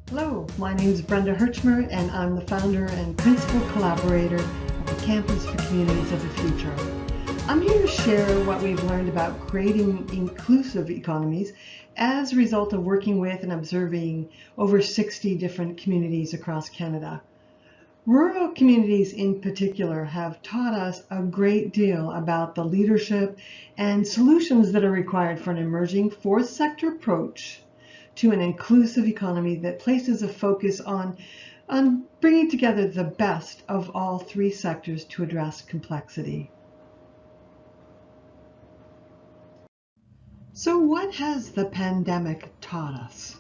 Hello, my name is Brenda Herchmer, and I'm the founder and principal collaborator of the Campus for Communities of the Future. I'm here to share what we've learned about creating inclusive economies as a result of working with and observing over 60 different communities across Canada. Rural communities in particular have taught us a great deal about the leadership and solutions that are required for an emerging fourth sector approach to an inclusive economy that places a focus on bringing together the best of all three sectors to address complexity. So what has the pandemic taught us?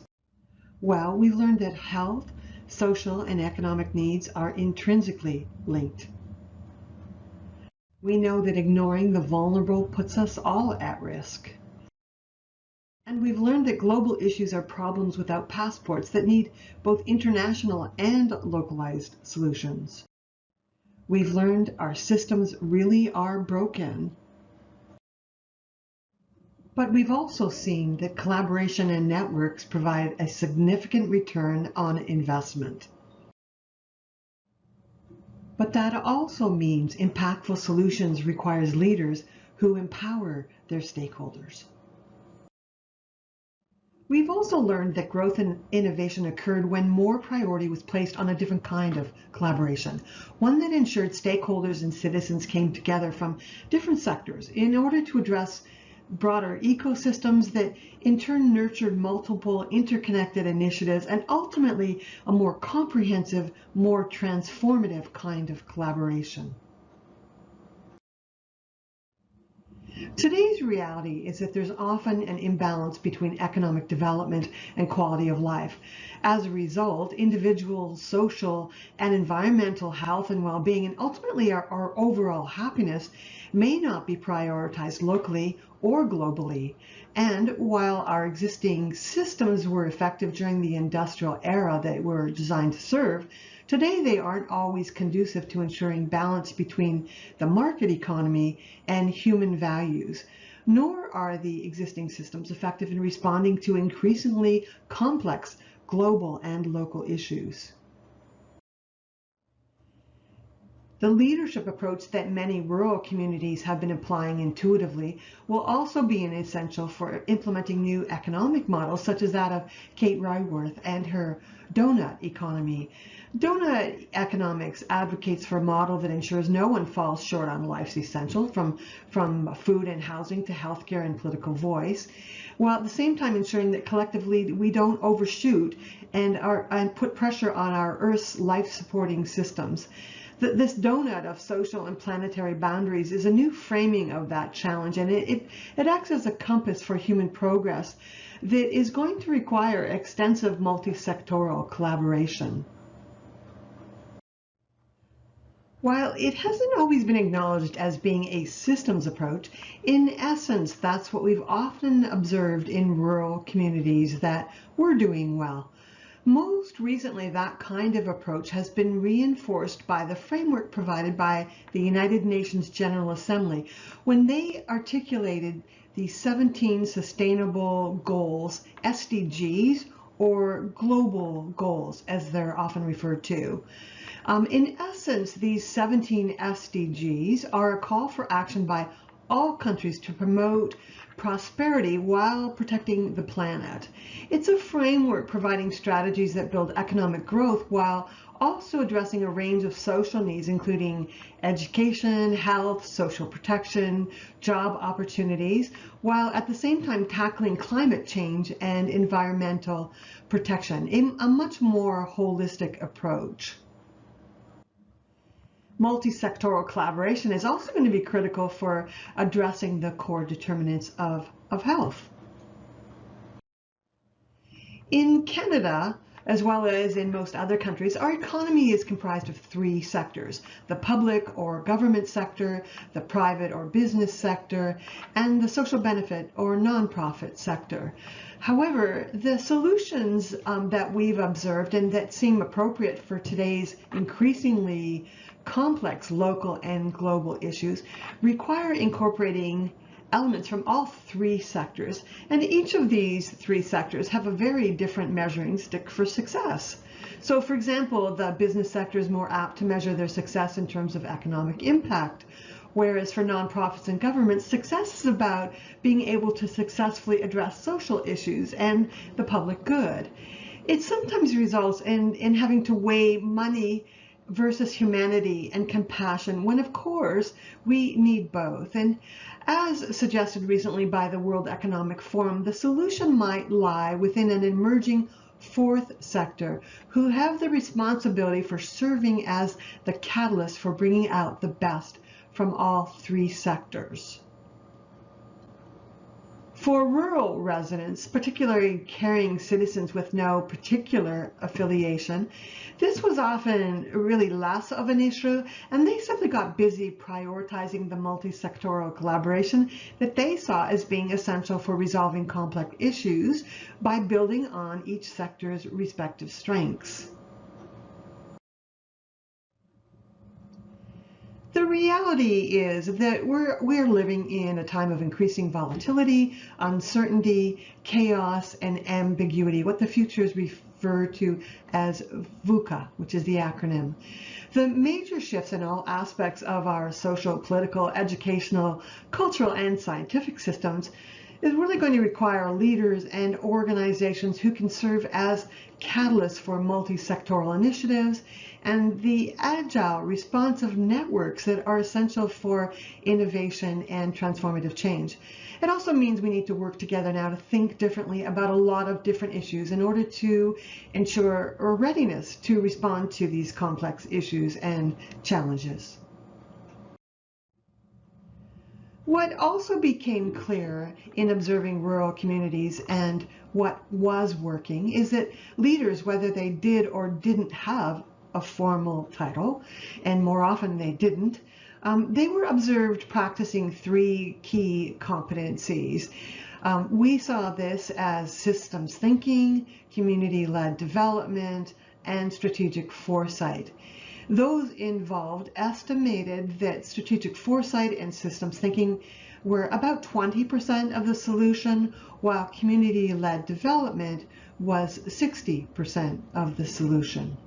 Well, we've learned that health, social, and economic needs are intrinsically linked. We know that ignoring the vulnerable puts us all at risk. And we've learned that global issues are problems without passports that need both international and localized solutions. We've learned our systems really are broken. But we've also seen that collaboration and networks provide a significant return on investment. But that also means impactful solutions requires leaders who empower their stakeholders. We've also learned that growth and innovation occurred when more priority was placed on a different kind of collaboration, one that ensured stakeholders and citizens came together from different sectors in order to address broader ecosystems that in turn nurtured multiple interconnected initiatives and ultimately a more comprehensive, more transformative kind of collaboration. Today's reality is that there's often an imbalance between economic development and quality of life. As a result, individual, social, and environmental health and well-being, and ultimately our overall happiness, may not be prioritized locally or globally. And while our existing systems were effective during the industrial era that were designed to serve, today they aren't always conducive to ensuring balance between the market economy and human values, nor are the existing systems effective in responding to increasingly complex global and local issues. The leadership approach that many rural communities have been applying intuitively will also be an essential for implementing new economic models such as that of Kate Raworth and her donut economy. Donut economics advocates for a model that ensures no one falls short on life's essential, from food and housing to healthcare and political voice, while at the same time ensuring that collectively we don't overshoot and put pressure on our Earth's life-supporting systems. This donut of social and planetary boundaries is a new framing of that challenge, and it acts as a compass for human progress that is going to require extensive multi-sectoral collaboration. While it hasn't always been acknowledged as being a systems approach, in essence, that's what we've often observed in rural communities that were doing well. Most recently, that kind of approach has been reinforced by the framework provided by the United Nations General Assembly when they articulated the 17 Sustainable Goals, SDGs, or Global Goals, as they're often referred to. In essence, these 17 SDGs are a call for action by all countries to promote prosperity while protecting the planet. It's a framework providing strategies that build economic growth while also addressing a range of social needs, including education, health, social protection, job opportunities, while at the same time tackling climate change and environmental protection in a much more holistic approach. Multi-sectoral collaboration is also going to be critical for addressing the core determinants of health. In Canada, as well as in most other countries, our economy is comprised of three sectors: the public or government sector, the private or business sector, and the social benefit or nonprofit sector. However, the solutions that we've observed and that seem appropriate for today's increasingly complex local and global issues require incorporating elements from all three sectors, and each of these three sectors have a very different measuring stick for success. So for example, the business sector is more apt to measure their success in terms of economic impact, whereas for nonprofits and governments, success is about being able to successfully address social issues and the public good. It sometimes results in having to weigh money versus humanity and compassion, when of course we need both. And as suggested recently by the World Economic Forum, the solution might lie within an emerging fourth sector, who have the responsibility for serving as the catalyst for bringing out the best from all three sectors. For rural residents, particularly caring citizens with no particular affiliation, this was often really less of an issue, and they simply got busy prioritizing the multi-sectoral collaboration that they saw as being essential for resolving complex issues by building on each sector's respective strengths. The reality is that we're living in a time of increasing volatility, uncertainty, chaos, and ambiguity, what the futures refer to as VUCA, which is the acronym. The major shifts in all aspects of our social, political, educational, cultural, and scientific systems is really going to require leaders and organizations who can serve as catalysts for multi-sectoral initiatives and the agile, responsive networks that are essential for innovation and transformative change. It also means we need to work together now to think differently about a lot of different issues in order to ensure a readiness to respond to these complex issues and challenges. What also became clear in observing rural communities and what was working is that leaders, whether they did or didn't have a formal title, and more often they didn't, they were observed practicing three key competencies. We saw this as systems thinking, community-led development, and strategic foresight. Those involved estimated that strategic foresight and systems thinking were about 20% of the solution, while community-led development was 60% of the solution.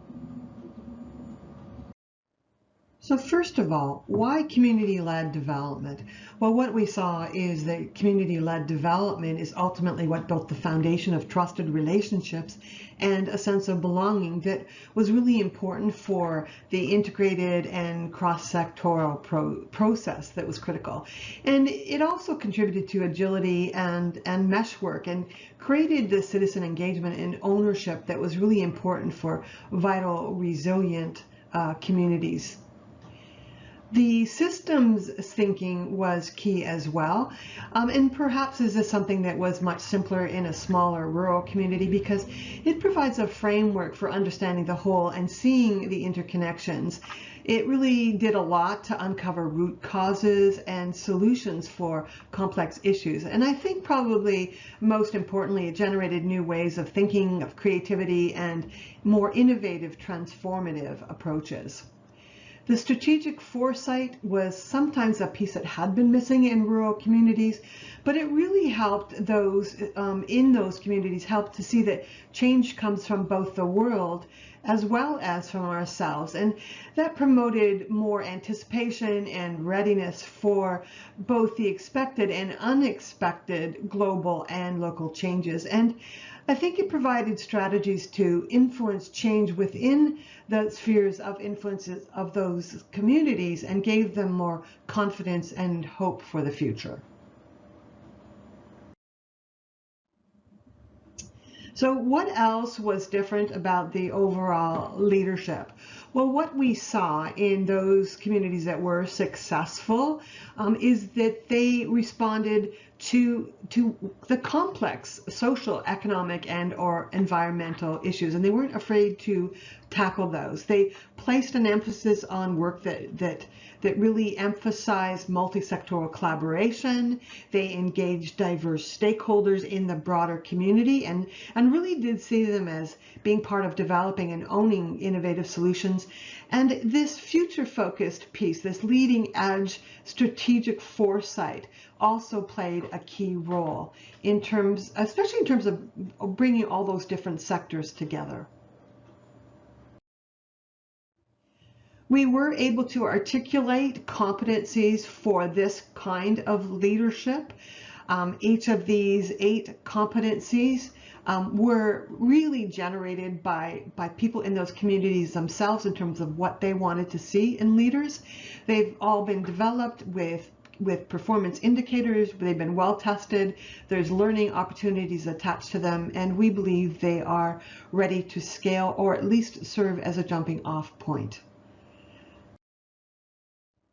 So first of all, why community-led development? Well, what we saw is that community-led development is ultimately what built the foundation of trusted relationships and a sense of belonging that was really important for the integrated and cross-sectoral process that was critical. And it also contributed to agility and meshwork and created the citizen engagement and ownership that was really important for vital, resilient communities. The systems thinking was key as well, and perhaps this is something that was much simpler in a smaller rural community because it provides a framework for understanding the whole and seeing the interconnections. It really did a lot to uncover root causes and solutions for complex issues, and I think probably most importantly it generated new ways of thinking, of creativity, and more innovative, transformative approaches. The strategic foresight was sometimes a piece that had been missing in rural communities, but it really helped those in those communities help to see that change comes from both the world as well as from ourselves. And that promoted more anticipation and readiness for both the expected and unexpected global and local changes. And I think it provided strategies to influence change within the spheres of influences of those communities and gave them more confidence and hope for the future. So what else was different about the overall leadership? Well, what we saw in those communities that were successful is that they responded to the complex social, economic, and or environmental issues, and they weren't afraid to tackle those. They placed an emphasis on work that really emphasized multi-sectoral collaboration. They engaged diverse stakeholders in the broader community and really did see them as being part of developing and owning innovative solutions. And this future-focused piece, this leading-edge strategic foresight, also played a key role in terms, especially in terms of bringing all those different sectors together. We were able to articulate competencies for this kind of leadership. Each of these 8 competencies were really generated by people in those communities themselves in terms of what they wanted to see in leaders. They've all been developed with performance indicators. They've been well tested. There's learning opportunities attached to them, and we believe they are ready to scale or at least serve as a jumping off point.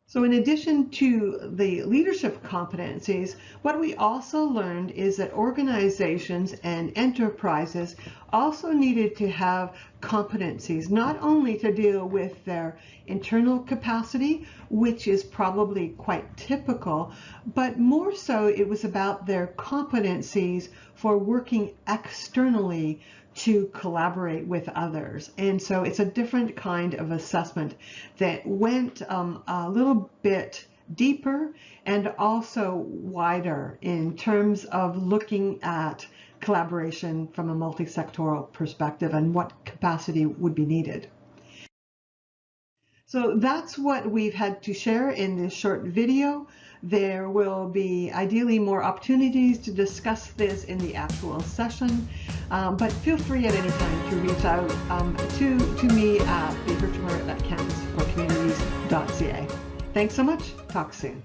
So in addition to the leadership competencies, what we also learned is that organizations and enterprises also needed to have competencies, not only to deal with their internal capacity, which is probably quite typical, but more so it was about their competencies for working externally to collaborate with others. And so it's a different kind of assessment that went a little bit deeper and also wider in terms of looking at collaboration from a multi-sectoral perspective and what capacity would be needed. So that's what we've had to share in this short video. There will be ideally more opportunities to discuss this in the actual session, but feel free at any time to reach out to me at Herchmer@campusforcommunities.ca. Thanks so much. Talk soon.